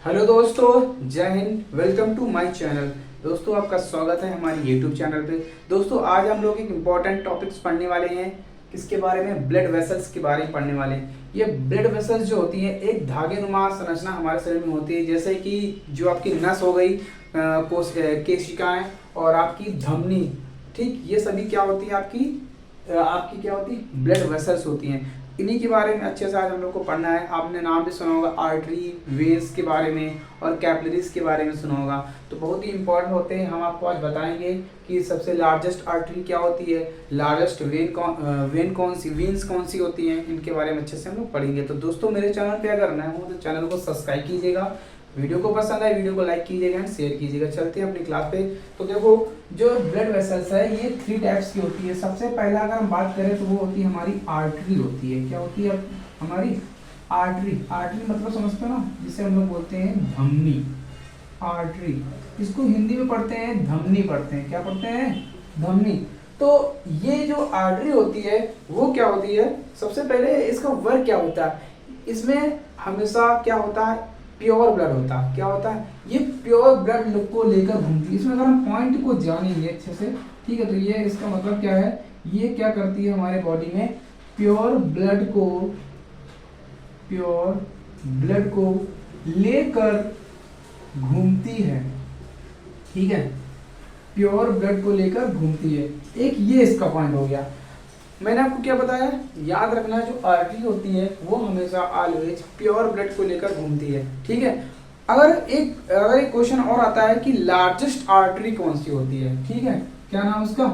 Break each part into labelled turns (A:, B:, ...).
A: Hello दोस्तों, जय हिंद। Welcome to my channel. दोस्तों, आपका स्वागत है हमारे यूट्यूब चैनल पे। दोस्तों, आज हम लोग एक इम्पॉर्टेंट टॉपिक्स पढ़ने वाले हैं। किसके बारे में? ब्लड वेसल्स के बारे में पढ़ने वाले हैं। ये ब्लड वेसल्स जो होती हैं, एक धागे नुमा संरचना हमारे शरीर में होती है। जैसे कि जो आपकी नस हो गई, केशिकाएं और आपकी धमनी, ठीक, ये सभी क्या होती है? आपकी क्या होती है? ब्लड वेसल्स होती हैं। इन्हीं के बारे में अच्छे से आज हम लोग को पढ़ना है। आपने नाम भी सुना होगा, आर्टरी, वेन्स के बारे में और कैपिलरीज के बारे में सुना होगा। तो बहुत ही इंपॉर्टेंट होते हैं। हम आपको आज बताएंगे कि सबसे लार्जेस्ट आर्टरी क्या होती है, लार्जेस्ट वेन कौन सी, वेन्स कौन सी होती हैं, इनके बारे में अच्छे से हम लोग पढ़ेंगे। तो दोस्तों, मेरे चैनल पे अगर नए हो तो चैनल को सब्सक्राइब कीजिएगा, वीडियो को पसंद आए वीडियो को लाइक कीजिएगा एंड शेयर कीजिएगा। चलते हैं अपनी क्लास पे। तो देखो, जो ब्लड वेसल्स है ये 3 टाइप्स की होती है। सबसे पहला अगर हम बात करें तो वो होती है हमारी आर्टरी होती है। क्या होती है हमारी? आर्टरी। आर्टरी मतलब समझते हो ना, जिसे हम लोग बोलते हैं धमनी। आर्टरी, इसको हिंदी में पढ़ते हैं धमनी पढ़ते हैं। क्या पढ़ते हैं? धमनी। तो ये जो आर्टरी होती है वो क्या होती है? सबसे पहले इसका वर्क क्या होता है? इसमें हमेशा क्या होता है? प्योर ब्लड होता है। क्या होता है? ये प्योर ब्लड को लेकर घूमती है। इसमें अगर हम पॉइंट को जानेंगे अच्छे से, ठीक है, तो ये इसका मतलब क्या है? ये क्या करती है हमारे बॉडी में? प्योर ब्लड को लेकर घूमती है। ठीक है, प्योर ब्लड को लेकर घूमती है। एक ये इसका पॉइंट हो गया। मैंने आपको क्या बताया? याद रखना, जो आर्टरी होती है वो हमेशा ऑलवेज प्योर ब्लड को लेकर घूमती है। ठीक है। अगर एक क्वेश्चन और आता है कि लार्जेस्ट आर्टरी कौन सी होती है? ठीक है, क्या नाम उसका?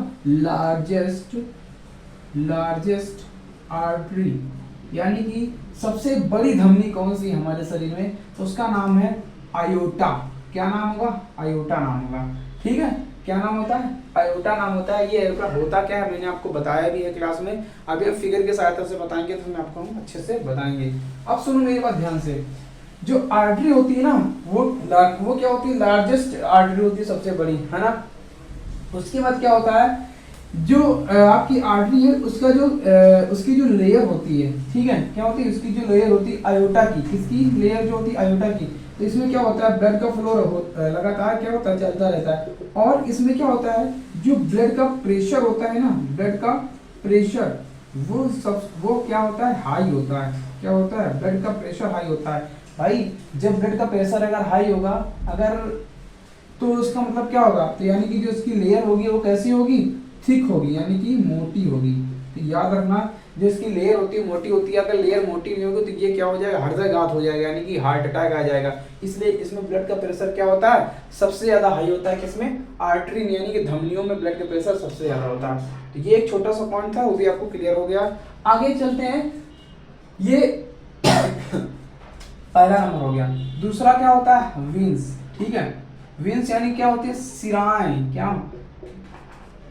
A: लार्जेस्ट आर्टरी, यानी कि सबसे बड़ी धमनी कौन सी हमारे शरीर में? तो उसका नाम है आयोटा। क्या नाम होगा? आयोटा नाम होगा। ठीक है, क्या नाम होता है? आयोटा नाम होता है। ये आयोटा होता क्या है मैंने आपको बताया भी है क्लास में। अभी आप फिगर के सहायता से बताएंगे तो मैं आपको अच्छे से बताएंगे। अब सुनो मेरी बात ध्यान से। जो आर्टरी होती है ना, वो क्या होती है? लार्जेस्ट आर्टरी होती है, सबसे बड़ी, है ना। उसके बाद क्या होता है? जो आपकी आर्टरी है उसकी जो लेयर होती है, ठीक है, क्या होती है? उसकी जो लेयर होती है आयोटा की। किसकी लेयर जो होती है? आयोटा की। तो इसमें क्या होता है? ब्लड का फ्लो लगातार क्या होता है? चलता रहता है। और इसमें क्या होता है? जो ब्लड का प्रेशर होता है ना, ब्लड का प्रेशर वो क्या होता है? हाई होता है। क्या होता है? ब्लड का प्रेशर हाई होता है। भाई, जब ब्लड का प्रेशर अगर हाई होगा, तो उसका मतलब क्या होगा? तो यानी कि जो इसकी लेयर होगी वो कैसी होगी? थिक होगी, यानी कि मोटी होगी। तो याद रखना, जो इसकी लेयर होती है मोटी होती है। अगर लेयर मोटी नहीं होगी तो ये क्या हो जाएगा? हृदयघात हो जाएगा, यानी कि हार्ट अटैक आ जाएगा। इसलिए इसमें ब्लड का प्रेशर क्या होता है? सबसे ज्यादा हाई होता है। किसमें? आर्टरी में, यानी कि धमनियों में ब्लड का प्रेशर सबसे ज्यादा होता है। तो ये एक छोटा सा पॉइंट था, वो भी आपको क्लियर हो गया। आगे चलते हैं। ये पहला नंबर हो गया। दूसरा क्या होता है? वेन्स। ठीक है, वेन्स यानी क्या होती है? सिराएं। क्या?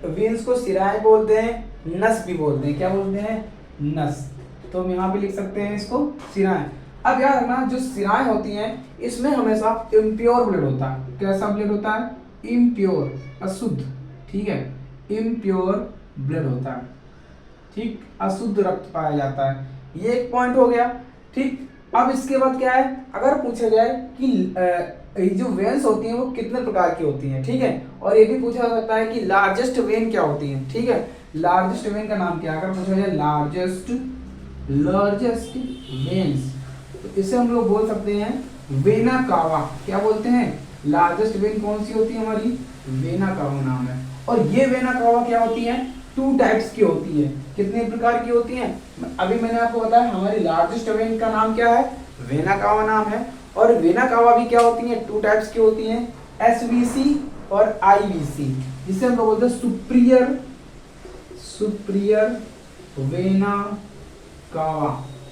A: वेन्स को सिराएं बोलते हैं, नस भी बोलते हैं। क्या बोलते हैं? नस। तो हम यहाँ पे लिख सकते हैं इसको सिराएं। अब याद रखना, जो सिराएं होती हैं इसमें हमेशा इम्प्योर ब्लड होता है। कैसा ब्लड होता है? इम्प्योर, अशुद्ध। ठीक है, इम्प्योर ब्लड होता है। ठीक, अशुद्ध रक्त पाया जाता है। ये एक पॉइंट हो गया। ठीक, अब इसके बाद क्या है? अगर पूछा जाए कि जो वेन्स होती हैं वो कितने प्रकार की होती हैं, ठीक है, और ये भी पूछा जा सकता है कि लार्जेस्ट वेन क्या होती है। ठीक है, लार्जेस्ट वेन का नाम क्या है? अगर पूछा जाए लार्जेस्ट वेन्स, तो इसे हम लोग बोल सकते हैं वेना कावा। क्या बोलते हैं? लार्जेस्ट वेन कौन सी होती है हमारी? वेना कावा नाम है। और ये वेना कावा क्या होती है? 2 टाइप्स की होती है। कितने प्रकार की होती हैं? अभी मैंने आपको बताया हमारी लार्जेस्ट वेन का नाम क्या है? वेना कावा नाम है। और वेना कावा भी क्या होती हैं? 2 टाइप्स की होती हैं, एसवीसी और आईवीसी, जिसे हम लोग बोलते हैं सुप्रियर वेना कावा।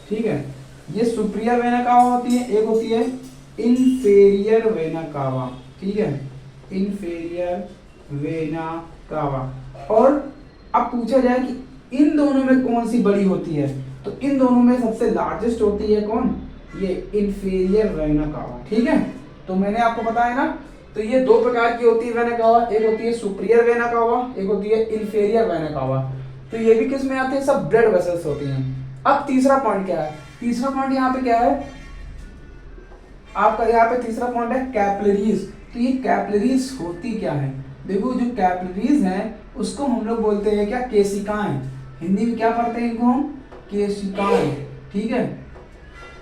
A: ठीक है, ये सुप्रियर वेना कावा होती है। एक होती है इन्फेरियर वेना कावा। ठीक है, इन्फेरियर वेना कावा। और अब पूछा जाए कि इन दोनों में कौन सी बड़ी होती है, तो इन दोनों में सबसे लार्जेस्ट होती है कौन? ये इन्फीरियर वेना कावा। ठीक है, तो मैंने आपको बताया ना, तो ये 2 प्रकार की होती है वेना कावा। एक होती है सुपीरियर वेना कावा, एक होती है इन्फीरियर वेना कावा। तो ये भी किस में आते हैं? सब ब्लड वेसल्स होती हैं। अब तीसरा पॉइंट क्या है? तीसरा पॉइंट यहाँ पे क्या है? आपका यहाँ पे तीसरा पॉइंट है कैपिलरीज। तो ये कैपिलरीज होती क्या है? देखो जो कैपिलरीज हैं उसको हम लोग बोलते हैं क्या? केशिकाएं। हिंदी में क्या पढ़ते हैं इनको हम? केशिकाएं। ठीक है,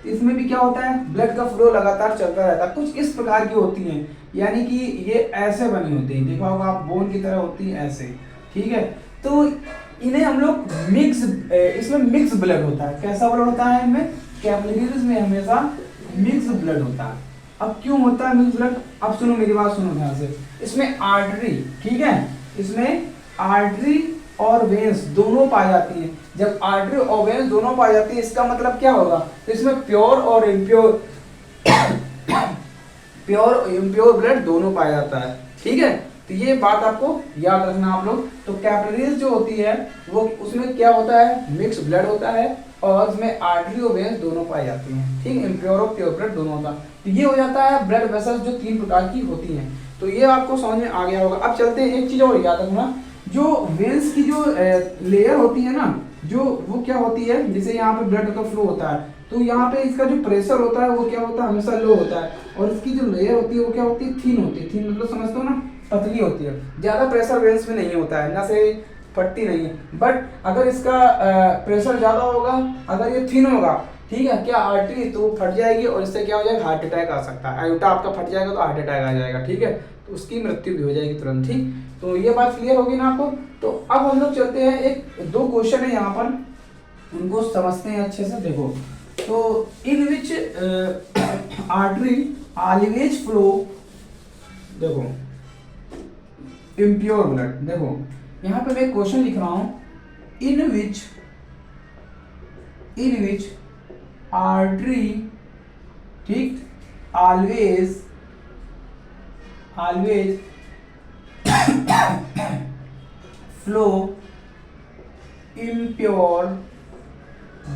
A: इसमें भी क्या होता है? ब्लड का फ्लो लगातार चलता रहता है। कुछ इस प्रकार की होती हैं, यानी कि ये ऐसे बनी होती है, देखा होगा आप, बोन की तरह होती है ऐसे। ठीक है, तो इन्हें हम लोग इसमें मिक्स ब्लड होता है। कैसा ब्लड होता है इनमें? कैपिलरीज में हमेशा मिक्स ब्लड होता है। अब क्यों होता है मिक्स ब्लड? अब सुनो मेरी बात, सुनो ध्यान से। इसमें आर्टरी, ठीक है, इसमें आर्टरी और वेन्स दोनों पाई जाती हैं। जब आर्टरी और वेन्स दोनों पाई जाती है, इसका मतलब क्या होगा? तो इसमें प्योर और इम्प्योर प्योर और इम्प्योर ब्लड दोनों पाया जाता है। ठीक है, तो ये बात आपको याद रखना आप लोग। तो कैपिलरीज जो होती है वो, उसमें क्या होता है? मिक्स ब्लड होता है और इसमें आर्टरी और वेन्स दोनों पाई जाती हैं। ठीक, इम्प्योर और प्योर ब्लड दोनों होता है। तो ये हो जाता है ब्लड वेसल्स, जो 3 प्रकार की होती हैं। तो ये आपको समझ में आ गया होगा। अब चलते हैं, एक चीज और याद रखना, जो वेन्स की जो लेयर होती है ना, जो वो क्या होती है, जैसे यहाँ पे ब्लड का फ्लो होता है, तो यहाँ पे इसका जो प्रेशर होता है वो क्या होता है? हमेशा लो होता है। और इसकी जो लेयर होती है वो क्या होती है? थिन होती है। थिन मतलब समझते हो ना, पतली होती है। ज्यादा प्रेशर वेन्स में नहीं होता है, ना से फटती नहीं है। बट अगर इसका प्रेशर ज्यादा होगा, अगर ये थिन होगा, ठीक है, क्या आर्टरी तो फट जाएगी और इससे क्या हो जाएगा? हार्ट अटैक आ सकता है। आयोटा आपका फट जाएगा तो हार्ट अटैक आ जाएगा। ठीक है, तो उसकी मृत्यु भी हो जाएगी तुरंत। ठीक, तो ये बात क्लियर होगी ना आपको? तो अब हम लोग चलते हैं, एक 2 क्वेश्चन है यहाँ पर, उनको समझते हैं अच्छे से। देखो, तो इन विच आर्टरी ऑलवेज फ्लो, देखो, इम्प्योर ब्लड। देखो यहाँ पे मैं क्वेश्चन लिख रहा हूं, इन विच आर्टरी, ठीक, ऑलवेज फ्लो इम्प्योर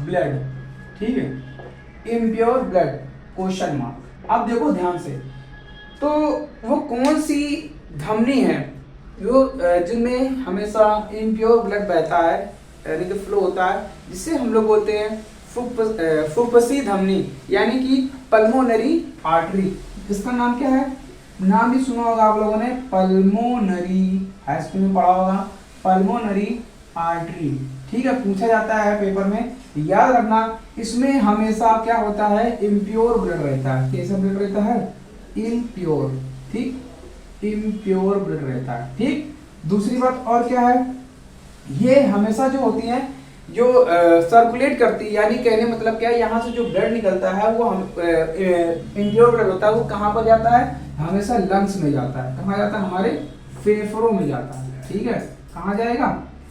A: ब्लड। ठीक है, इम्प्योर ब्लड क्वेश्चन मार्क। अब देखो ध्यान से, तो वो कौन सी धमनी है जो जिनमें हमेशा इम्प्योर ब्लड बहता है, यानी कि फ्लो होता है, जिससे हम लोग बोलते हैं फुफ्फुसी धमनी, यानी कि पल्मोनरी आर्टरी। इसका नाम क्या है? नाम भी सुना होगा आप लोगों ने, पल्मोनरी, हाई स्कूल में पढ़ा होगा, पल्मोनरी आर्टरी। ठीक है, पूछा जाता है पेपर में, याद रखना। इसमें हमेशा क्या होता है? इम्प्योर ब्लड रहता है। कैसा ब्लड रहता है? इम्प्योर। ठीक, इम्प्योर ब्लड रहता है। ठीक, दूसरी बात और क्या है? ये हमेशा जो होती है, जो सर्कुलेट करती है, यानी कहने मतलब क्या है, यहाँ से जो ब्लड निकलता है वो इम्प्योर ब्लड होता है, वो कहाँ पर जाता है? हमेशा लंग्स में जाता है। कहाँ जाता है? हमारे फेफड़ों में जाता है। ठीक है, कहाँ जाएगा?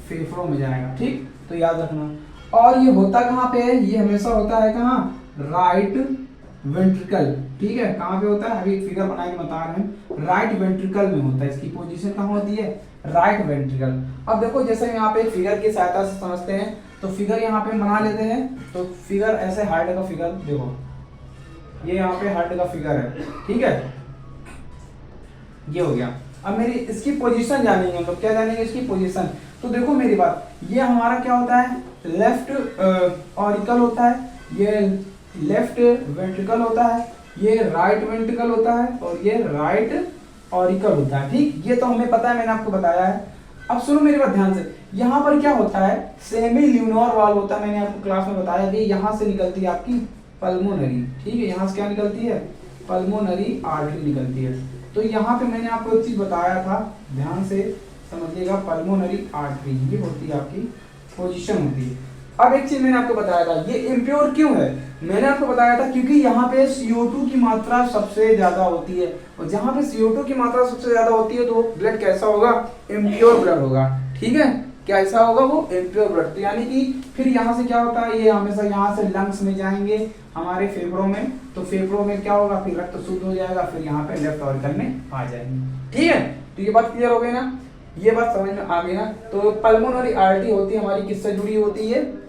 A: फेफड़ों में जाएगा। ठीक, तो याद रखना। और ये होता कहाँ पे है? ये हमेशा होता है कहाँ? Right ventricle. ठीक है, कहाँ पे होता है? अभी एक फिगर बना के बता रहे हैं, राइट वेंट्रिकल में होता है। इसकी पोजीशन कहाँ होती है? Right ventricle. अब देखो, जैसे यहाँ पे फिगर की सहायता से समझते हैं, तो फिगर यहाँ पे बना लेते हैं। तो फिगर ऐसे हार्ट का फिगर, देखो ये यहाँ पे हार्ट का फिगर है। ठीक है, ये हो गया। अब मेरी इसकी पोजीशन जानेंगे हम लोग। क्या जानेंगे? इसकी पोजीशन। तो देखो मेरी बात, ये हमारा क्या होता है? लेफ्ट ऑरिकल होता है, ये लेफ्ट वेंट्रिकल होता है, ये राइट वेंट्रिकल होता है, और ये राइट ऑरिकल होता है। ठीक, ये तो हमें पता है, मैंने आपको बताया है। अब सुनो मेरी बात ध्यान से, यहाँ पर क्या होता है? सेमी ल्यूनर वाल होता है। मैंने आपको क्लास में बताया कि यहाँ से निकलती है आपकी पल्मोनरी। ठीक है, यहाँ से क्या निकलती है? पल्मोनरी आर्टरी निकलती है। तो यहाँ पे मैंने आपको एक चीज बताया था, ध्यान से समझिएगा, पल्मोनरी आर्टरी ये होती है आपकी पोजीशन होती है। अब एक चीज मैंने आपको बताया था, ये इम्प्योर क्यों है? मैंने आपको बताया था क्योंकि यहाँ पे CO2 की मात्रा सबसे ज्यादा होती है, और जहाँ पे CO2 की मात्रा सबसे ज्यादा होती है तो ब्लड कैसा होगा? इम्प्योर ब्लड होगा। ठीक है, कैसा होगा वो? Impure blood. तो यानी कि फिर यहाँ से क्या होता है? ये हमेशा यहाँ से लंग्स में जाएंगे, हमारे फेफड़ों में, तो फेफड़ों में क्या होगा? फिर रक्त शुद्ध हो जाएगा, फिर यहाँ पे लेफ्ट ऑरिकल में आ जाएंगे। ठीक है, तो ये बात क्लियर हो गई ना? ये बात समझ में आ गई ना? तो पल्मोनरी आर्टरी होती है हमारी, किससे जुड़ी होती है?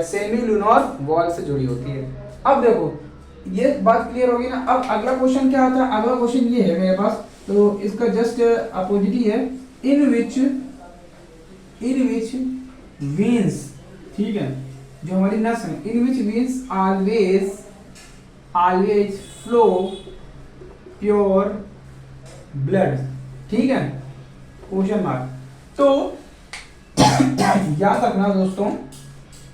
A: सेमी ल्यूनर वॉल से जुड़ी होती है। अब देखो, ये बात क्लियर होगी ना? अब अगला क्वेश्चन क्या आता है? अगला क्वेश्चन ये है मेरे पास, तो इसका जस्ट अपोजिट ही है, इन विच वेन्स, ठीक है, जो हमारी नस है, in which veins always flow pure blood, ठीक है, क्वेश्चन मार्क। तो याद रखना दोस्तों,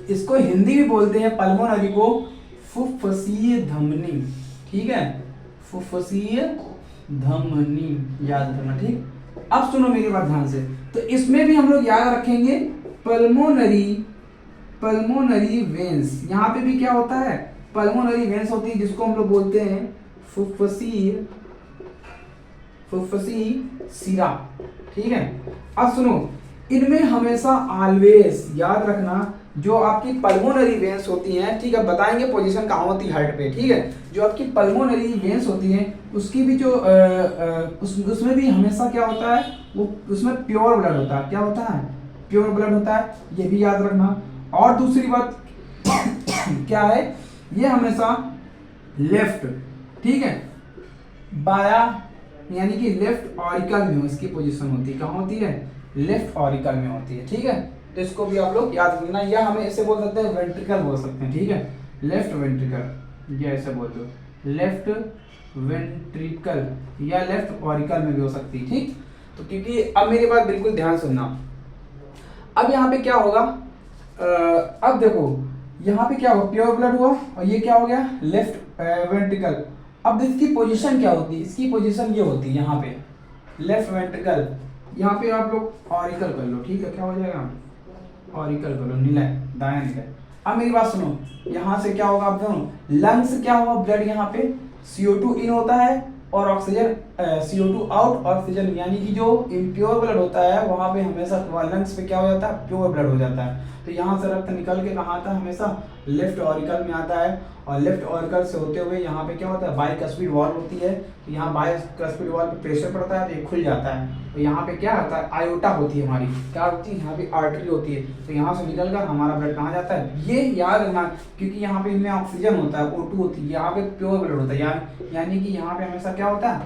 A: इसको हिंदी में बोलते हैं पल्मोनरी को फुफ्फुसीय धमनी, ठीक है, फुफ्फुसीय धमनी, याद रखना, ठीक। अब सुनो मेरी बात ध्यान से, तो इसमें भी हम लोग याद रखेंगे पल्मोनरी वेंस। यहाँ पे भी क्या होता है, पल्मोनरी वेंस होती है, जिसको हम लोग बोलते हैं फुफ्फुसीय सिरा, ठीक है। अब सुनो, इनमें हमेशा ऑलवेज याद रखना, जो आपकी पल्मोनरी वेंस होती हैं, ठीक है, बताएंगे पोजीशन कहाँ होती है हार्ट पे, ठीक है। जो आपकी पल्मोनरी वेंस होती हैं उसकी भी जो उसमें भी हमेशा क्या होता है, वो उसमें प्योर ब्लड होता है। क्या होता है, प्योर ब्लड होता है, ये भी याद रखना। और दूसरी बात क्या है, ये हमेशा लेफ्ट, ठीक है, बाया यानी कि लेफ्ट ऑरिकल में इसकी पोजीशन होती है। कहाँ होती है, लेफ्ट ऑरिकल में होती है, ठीक है। तो इसको भी आप लोग याद रखना, या हमें ऐसे बोल सकते हैं वेंट्रिकल बोल सकते हैं, ठीक है, लेफ्ट वेंट्रिकल, ये ऐसे बोल दो, लेफ्ट वेंट्रिकल या लेफ्ट ऑरिकल में भी हो सकती है, ठीक। तो क्योंकि अब मेरी बात बिल्कुल ध्यान सुनना, अब यहाँ पे क्या होगा, अब देखो यहाँ पे क्या हुआ, प्योर ब्लड हुआ, और ये क्या हो गया, लेफ्ट वेंट्रिकल। अब इसकी पोजीशन क्या होती है, इसकी पोजीशन ये होती है यहाँ पे लेफ्ट वेंट्रिकल, यहाँ पे आप लोग ऑरिकल कर लो, ठीक है, क्या हो जाएगा, ऑरिकल कर लो, नीला दाया नीला। अब मेरी बात सुनो, यहाँ से क्या होगा, आप दोनों लंग्स क्या होगा, ब्लड यहाँ पे CO2 इन होता है और ऑक्सीजन CO2 आउट, ऑक्सीजन, यानी कि जो इम्प्योर ब्लड होता है वहाँ पे हमेशा लंग्स पे क्या हो जाता है, प्योर ब्लड हो जाता है। तो यहाँ से रक्त निकल के कहाँ आता है, हमेशा लेफ्ट ऑरिकल में आता है, और लेफ्ट ऑरिकल से होते हुए यहाँ पे क्या होता है, बाइकस्पिड वॉल्व होती है। तो यहाँ बाइकस्पिड वॉल्व पे प्रेशर पड़ता है तो ये खुल जाता है। तो यहाँ पे क्या होता है, आयोटा होती है हमारी, क्या होती है, यहाँ पे आर्टरी होती है। तो यहाँ से निकल कर हमारा ब्लड कहाँ जाता है, ये याद रखना, क्योंकि यहाँ पे इनमें ऑक्सीजन होता है, O2 होती है, यहाँ पे प्योर ब्लड होता है, यानी कि यहाँ पे हमेशा क्या होता है,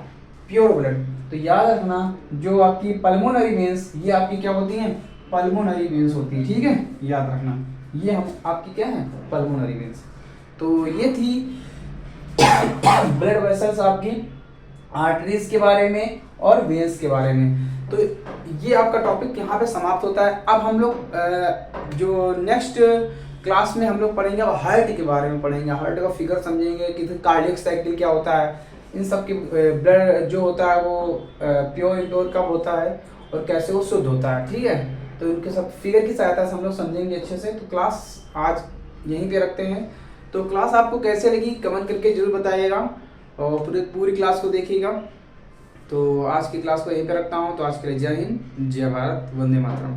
A: प्योर ब्लड। तो याद रखना, जो आपकी पल्मोनरी वेंस, ये आपकी क्या होती हैं, पल्मोनरी वेंस होती है, ठीक है, याद रखना, ये हम आपकी क्या है, पल्मोनरी वेंस। तो ये थी ब्लड वेसल्स आपकी, आर्टरीज के बारे में और वेंस के बारे में। तो ये आपका टॉपिक यहाँ पे समाप्त होता है। अब हम लोग जो नेक्स्ट क्लास में हम लोग पढ़ेंगे वो हार्ट के बारे में पढ़ेंगे, हार्ट का फिगर समझेंगे कि कार्डियक साइकिल क्या होता है, इन सब की ब्लड जो होता है वो प्योर इंप्योर कब होता है और कैसे वो शुद्ध होता है, ठीक है। तो इनके सब फिगर की सहायता से हम लोग समझेंगे अच्छे से। तो क्लास आज यहीं पे रखते हैं। तो क्लास आपको कैसे लगी कमेंट करके जरूर बताइएगा, और पूरी क्लास को देखिएगा। तो आज की क्लास को यहीं पे रखता हूँ। तो आज के लिए जय हिंद, जय भारत, वंदे मातरम।